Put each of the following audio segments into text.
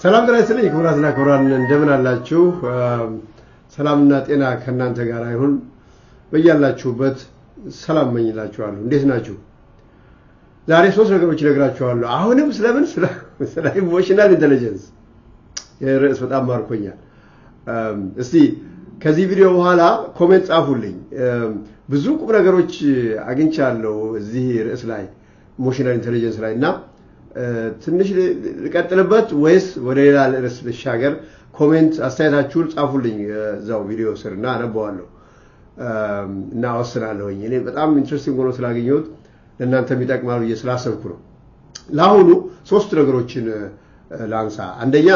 ሰላም ድረስልኝ ክቡራትና ክቡራን እንደምን አላችሁ ሰላምና ጤና ከናንተ ጋር ይሁን በእያላችሁበት ሰላም መኝላችኋለሁ እንዴት ናችሁ ዛሬ ሶስት ነገሮች ነግራችኋለሁ አሁንም ስለምን ስለ ኢሞሽናል ኢንተለጀንስ የርዕስ በጣም ማርኮኛል እስቲ ከዚህ ቪዲዮ በኋላ ኮሜንት ጻፉልኝ ብዙ ቁም ነገሮች አግኝቻለሁ እዚህ ርዕስ ላይ ኢሞሽናል ኢንተለጀንስ ላይና ትንሽ ልቀጥልበት ወይስ ወደ ሌላ ርዕስ ልሻገር ኮሜንት አስተያየታችሁን ጻፉልኝ እዛው ቪዲዮ ስርና አነባዋለሁ እና ወስናለሁኝ እኔ በጣም ኢንትረስቲንግ ሆኖ ስላገኘሁት ለእናንተ የሚጠቅማሉ እየስላሰብኩ ነው ለአሁኑ ሶስት ነገሮችን ላንሳ አንደኛ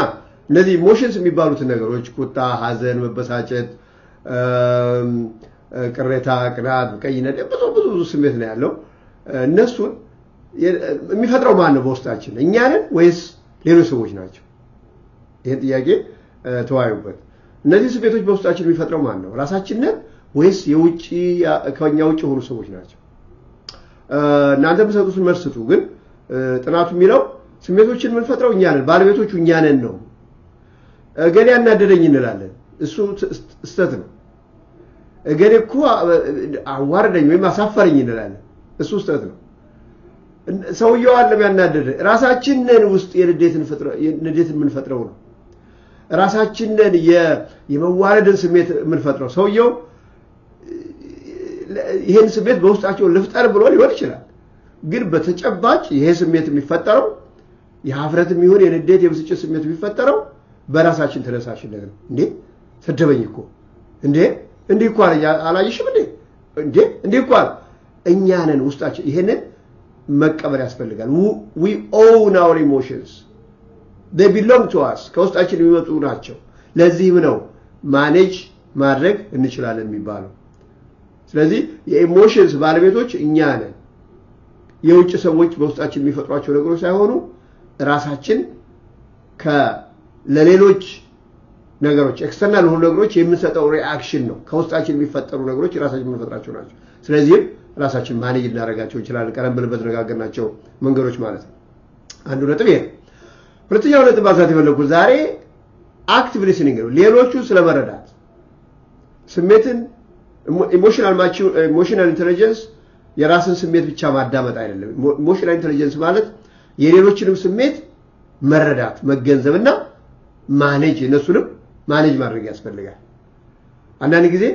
እነዚህ ኢሞሽንስ የሚባሉት ነገሮች ቁጣ ሐዘን መበሳጨት ቅሬታ ቅናት ቀይነት ብዙ ስሜት ነው ያለው እነሱን የሚፈጥረው ማን ነው በውስጣችን እኛ ነን ወይስ ሌሎች ሰዎች ናቸው ይሄን ጥያቄ ተወያዩበት እነዚህ ስሜቶች በውስጣችን የሚፈጥረው ማን ነው ራሳችን ነን ወይስ የውጪ ከኛ ውጪ ሆኑ ሰዎች ናቸው እናንተ በሰጡት መልስቱ ግን ጥናቱ የሚለው ስሜቶችን የምንፈጥረው እኛ ነን ባለቤቶቹ እኛ ነን ነው እገሌ ያናደደኝ እንላለን እሱ ስተት ነው እገሌ እኮ አዋርደኝ ወይ ማሳፈረኝ እንላለን እሱ ስተት ነው ሰውየው አለም ያናደደ ራሳችንን ውስጥ የንዴትን የምንፈጥረው ነው ራሳችንን የመዋረድን ስሜት የምንፈጥረው ሰውየው ይሄን ስሜት በውስጣቸው ልፍጠር ብሎ ሊሆን ይችላል ግን በተጨባጭ ይሄ ስሜት የሚፈጠረው የሀፍረትም ይሁን የንዴት የብስጭት ስሜት የሚፈጠረው በራሳችን ተነሳሽነት ነው እንዴ ተደበኝ እኮ እንዴ እኮ አላየሽም እንዴ እኮ እኛ ነን ውስጣችን ይሄንን መቀበል ያስፈልጋል we own our emotions they belong to us ከውስጣችን የሚወጡ ናቸው ለዚህም ነው ማኔጅ ማድረግ እንችላለን የሚባለው ስለዚህ የኢሞሽንስ ባለቤቶች እኛ ነን የውጭ ሰዎች በውስጣችን የሚፈጥሯቸው ነገሮች ሳይሆኑ ራሳችን ለሌሎች ነገሮች ኤክስተርናል ሆኑ ነገሮች የምንሰጠው ሪአክሽን ነው ከውስጣችን የሚፈጠሩ ነገሮች ራሳችን የምንፈጥራቸው ናቸው ስለዚህ ራሳችን ማኔጅ እናደርጋቸው ይችላል ቀረም ብለን በተነጋገርናቸው መንገዶች ማለት ነው አንዱ ነጥብ ይሄ ሁለተኛው ነጥብ አዛት የፈለኩት ዛሬ አክቲቭ ሊስኒንግ ነው ሌሎቹ ስለመረዳት ስሜትን ኢሞሽናል ኢንተለጀንስ የራስን ስሜት ብቻ ማዳመጥ አይደለም ኢሞሽናል ኢንተለጀንስ ማለት የሌሎችንም ስሜት መረዳት መገንዘብና ማኔጅ እነሱንም ማኔጅ ማድረግ ያስፈልጋል አንዳንድ ጊዜ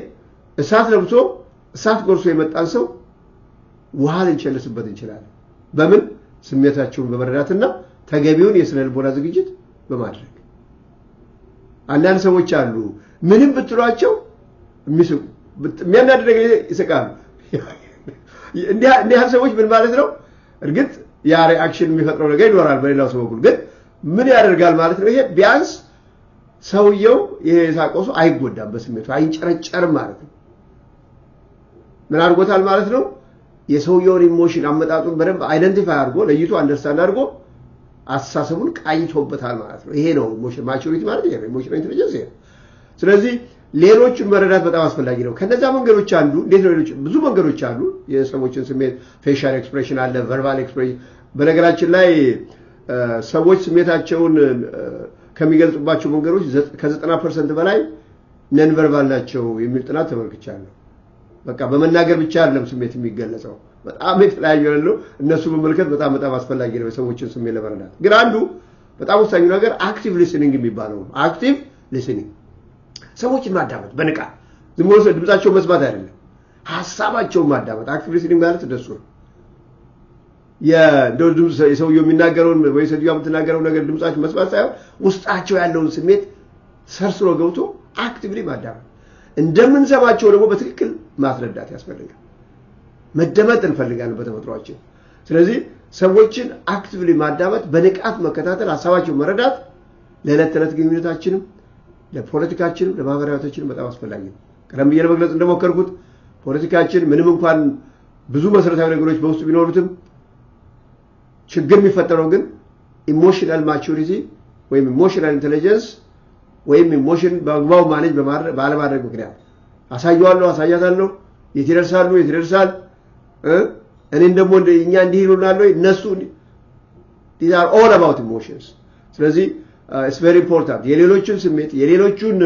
እሳት ለብሶ እሳት ጎርሶ የመጣን ሰው ውሃ ልንቸልስበት እንችላለን በምን ስሜታቸውን በመረዳትና ተገቢውን የስነ ልቦና ዝግጅት በማድረግ አንዳንድ ሰዎች አሉ ምንም ብትሏቸው የሚስቁ የሚያናድድ ነገር ይስቃሉ እንዲህ ሰዎች ምን ማለት ነው እርግጥ ያ ሪአክሽን የሚፈጥረው ነገር ይኖራል በሌላው ሰው በኩል ግን ምን ያደርጋል ማለት ነው ይሄ ቢያንስ ሰውየው ይሄ ሳቆሱ አይጎዳም በስሜቱ አይንጨረጨርም ማለት ነው ምን አድርጎታል ማለት ነው የሰውየውን ኢሞሽን አመጣጡን በደንብ አይደንቲፋይ አድርጎ ለይቶ አንደርስታንድ አድርጎ አስተሳሰቡን ቃኝቶበታል ማለት ነው ይሄ ነው ኢሞሽን ማቹሪቲ ማለት ይሄ ነው ኢሞሽናል ኢንተለጀንስ ስለዚህ ሌሎችን መረዳት በጣም አስፈላጊ ነው ከነዛ መንገዶች አንዱ እንዴት ነው ሌሎች ብዙ መንገዶች አሉ የሰዎችን ስሜት ፌሻል ኤክስፕሬሽን አለ ቨርባል ኤክስፕሬሽን በነገራችን ላይ ሰዎች ስሜታቸውን ከሚገልጹባቸው መንገዶች ከ90% በላይ ነን ቨርባል ናቸው የሚል ጥናት ተመልክቻለሁ በቃ በመናገር ብቻ አይደለም ስሜት የሚገለጸው በጣም የተለያዩ ነው እነሱ በመልከት በጣም አስፈላጊ ነው የሰዎችን ስሜት ለመረዳት ግን አንዱ በጣም ወሳኙ ነገር አክቲቭ ሊስኒንግ የሚባለው ነው አክቲቭ ሊስኒንግ ሰዎችን ማዳመጥ በንቃት ዝም ብሎ ድምጻቸውን መስማት አይደለም ሐሳባቸውን ማዳመጥ አክቲቭ ሊስኒንግ ማለት ደሱ ነው የሰውየው የሚናገረውን ወይ ሰውየው የምትናገረው ነገር ድምጻቸው መስማት ሳይሆን ውስጣቸው ያለውን ስሜት ሰርስሮ ገብቶ አክቲቭሊ ማዳመጥ እንደምንሰማቸው ደግሞ በትክክል ማስረዳት ያስፈልጋል መደመጥ እንፈልጋለን በተፈጥሯችን ስለዚህ ሰዎችን አክቲቭሊ ማዳመጥ በንቃት መከታተል ሐሳባቸውን መረዳት ለዕለት ተዕለት ግንኙነታችንም ለፖለቲካችንም ለማህበራዊያችንም በጣም አስፈላጊ ነው ቀደም ብዬ ለመግለጽ እንደሞከርኩት ፖለቲካችን ምንም እንኳን ብዙ መሰረታዊ ነገሮች በውስጡ ቢኖሩትም ችግር የሚፈጠረው ግን ኢሞሽናል ማቹሪቲ ወይም ኢሞሽናል ኢንተለጀንስ ወይም ኢሞሽን በአግባቡ ማኔጅ ባለማድረግ ምክንያት አሳያታለሁ የትደርሳል እኔን ደግሞ እኛ እንዲህ ይሉናል ወይ እነሱ these are all about emotions ስለዚህ it's very important የሌሎችን ስሜት የሌሎችን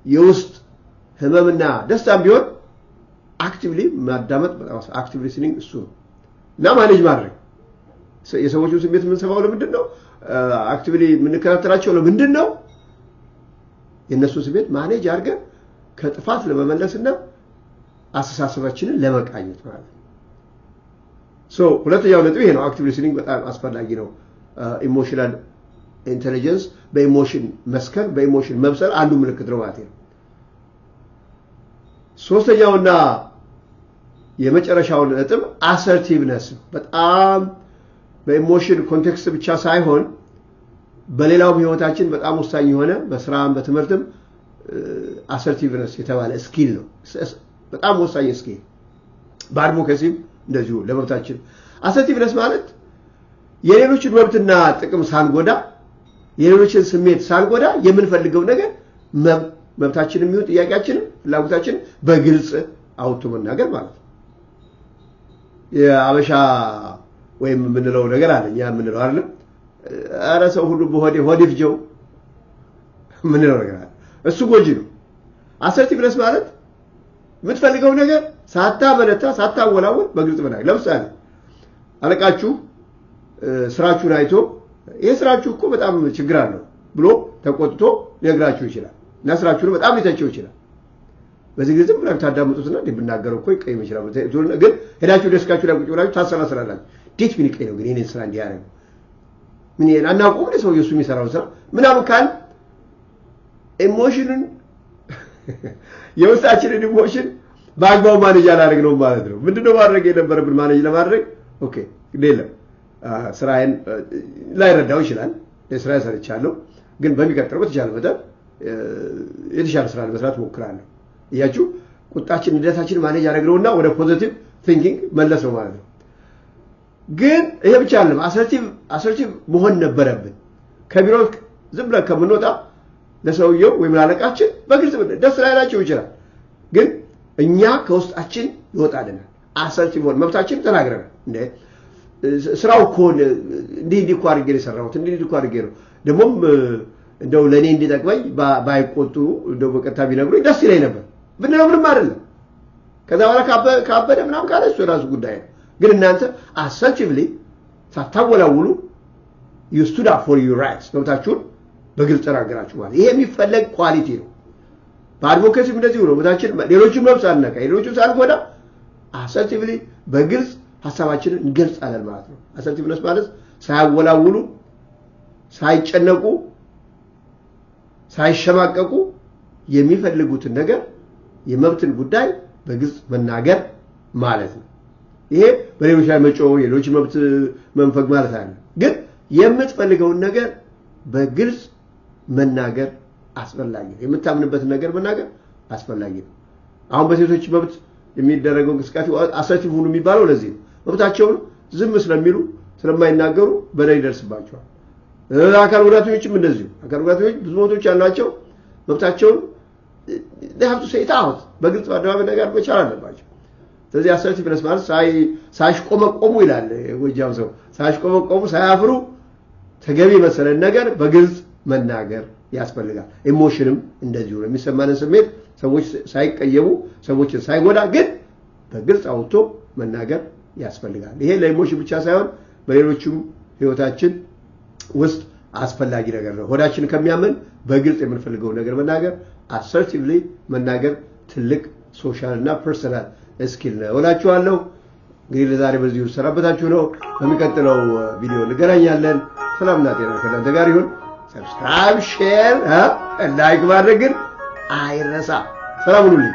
የውስጥ ህመምና ደስታም ቢሆን አክቲቭሊ ማዳመጥ በጣም አክቲቭ ሊስኒንግ እሱ ነው እና ማኔጅ ማድረግ የሰዎችን ስሜት የምንሰማው ለምንድን ነው አክቲቭሊ የምንከታተላቸው ለምንድን ነው የነሱ ስሜት ማኔጅ አድርገን ከጥፋት ለመመለስና አስተሳሰባችንን ለመቃኘት ማለት ሶ ሁለተኛው ነጥብ ይሄ ነው አክቲቭ ሊስኒንግ በጣም አስፈላጊ ነው ኢሞሽናል ኢንተለጀንስ በኢሞሽን መስከር በኢሞሽን መብሰል አንዱ ምልክት ነው ማለት ነው ሶስተኛውና የመጨረሻው ነጥብ አሰርቲቭነስ በጣም በኢሞሽን ኮንቴክስት ብቻ ሳይሆን በሌላው ህይወታችን በጣም ወሳኝ የሆነ በስራም በትምህርትም አሰርቲቭነስ የተባለ ስኪል ነው በጣም ወሳኝ ስኪል በአድቮኬሲም እንደዚሁ ለመብታችን አሰርቲቭነስ ማለት የሌሎችን መብትና ጥቅም ሳንጎዳ የሌሎችን ስሜት ሳንጎዳ የምንፈልገው ነገር መብታችንን የሚሆን ጥያቄያችንን ፍላጎታችንን በግልጽ አውጥቶ መናገር ማለት ነው የአበሻ ወይም ምንለው ነገር አለ ያ ምንለው አይደለም አረ ሰው ሁሉ በሆዴ ፍጀው ምንለው ነገር አለ እሱ ጎጂ ነው አሰርቲቭነስ ማለት የምትፈልገው ነገር ሳታመነታ ሳታወላወል በግልጽ መናገር ለምሳሌ አለቃችሁ ስራችሁን አይቶ ይሄ ስራችሁ እኮ በጣም ችግር አለው ብሎ ተቆጥቶ ሊነግራችሁ ይችላል እና ስራችሁን በጣም ሊተቸው ይችላል በዚህ ጊዜ ዝም ብላችሁ ታዳምጡትና እንደምናገረው እኮ ይቀየም ይችላል ግን ሄዳችሁ ደስካችሁ ላይ ቁጭ ብላችሁ ታሰላስላላችሁ ዴት ምን ይቀየው ግን እኔን ስራ እንዲያረግ ምን አናውቁም ለሰው የሱ የሚሰራው ስራ ምናምን ካል ኢሞሽንን የውስጣችንን ኢሞሽን በአግባቡ ማኔጅ አላደረግ ነው ማለት ነው ምንድነው ማድረግ የነበረብን ማኔጅ ለማድረግ ኦኬ ሌላ ስራዬን ላይ ረዳው ይችላል ለስራዬ ሰርቻለሁ ግን በሚቀጥለው በተቻለ መጠን የተሻለ ስራ ለመስራት ሞክራለሁ እያችሁ ቁጣችን እንደታችን ማኔጅ አደረግነውና ወደ ፖዚቲቭ ቲንኪንግ መለሰው ማለት ነው ግን ይሄ ብቻ አይደለም አሰርቲቭ መሆን ነበረብን ከቢሮ ዝም ብለን ከምንወጣ ለሰውየው ወይም ላለቃችን በግልጽ ደስ ላይላቸው ይችላል ግን እኛ ከውስጣችን ይወጣልናል አሰርቲቭ ሆነ መብታችን ተናግረናል እንዴ ስራው እኮ እንዲህ እኮ አድርጌ የሰራሁት እንዲህ እኮ አድርጌ ነው ደግሞም እንደው ለኔ እንዲጠቅመኝ ባይቆጡ እንደው በቀጥታ ቢነግሩኝ ደስ ይለኝ ነበር ብንለው ምንም አይደለም ከዛ በኋላ ካበደ ምናምን ካለ እሱ ራሱ ጉዳይ ነው ግን እናንተ አሰርቲቭሊ ሳታወላውሉ you stood up for your rights መብታችሁን በግልጽ ተናገራችሁ ማለት ይሄ የሚፈለግ ኳሊቲ ነው በአድቮኬሲም እንደዚህ ነው መብታችን ሌሎችን መብት ሳንነካ ሌሎችን ሳንጎዳ አሰርቲቭሊ በግልጽ ሐሳባችንን እንገልጻለን ማለት ነው አሰርቲቭነስ ማለት ሳያወላውሉ ሳይጨነቁ ሳይሸማቀቁ የሚፈልጉትን ነገር የመብትን ጉዳይ በግልጽ መናገር ማለት ነው ይሄ በሌሎች ላይ መጮህ የሌሎች መብት መንፈግ ማለት አይደለም ግን የምትፈልገውን ነገር በግልጽ መናገር አስፈላጊ ነው የምታምንበት ነገር መናገር አስፈላጊ ነው አሁን በሴቶች መብት የሚደረገው እንቅስቃሴ አሰርቲቭ ሁሉ የሚባለው ለዚህ ነው መብታቸውን ዝም ስለሚሉ ስለማይናገሩ በደል ይደርስባቸዋል አካል ጉዳተኞችም እንደዚሁ አካል ጉዳተኞች ብዙ መብቶች ያላቸው መብታቸውን they have to say it out በግልጽ አደባባይ ነገር መቻል አለባቸው ስለዚህ አሰርቲቭነስ ማለት ሳይሽቆመቆሙ ይላል የጎጃም ሰው ሳይሽቆመቆሙ ሳያፍሩ ተገቢ መሰለን ነገር በግልጽ መናገር ያስፈልጋል ኢሞሽንም እንደዚሁ ነው የሚሰማንን ስሜት ሰዎች ሳይቀየሙ ሰዎችን ሳይጎዳ ግን በግልጽ አውጥቶ መናገር ያስፈልጋል ይሄ ለኢሞሽን ብቻ ሳይሆን በሌሎችም ህይወታችን ውስጥ አስፈላጊ ነገር ነው ሆዳችን ከሚያመን በግልጽ የምንፈልገው ነገር መናገር አሰርቲቭሊ መናገር ትልቅ ሶሻል እና ፐርሰናል ስኪል ነው ወላችኋለሁ እንግዲህ ለዛሬ በዚሁ ሰራበታችሁ ነው በሚቀጥለው ቪዲዮ እንገናኛለን ሰላምና ጤና ከእናንተ ጋር ይሁን ሰብስክራይብ ሼር ላይክ ማድረግ አይረሳ ሰላም ሁኑልኝ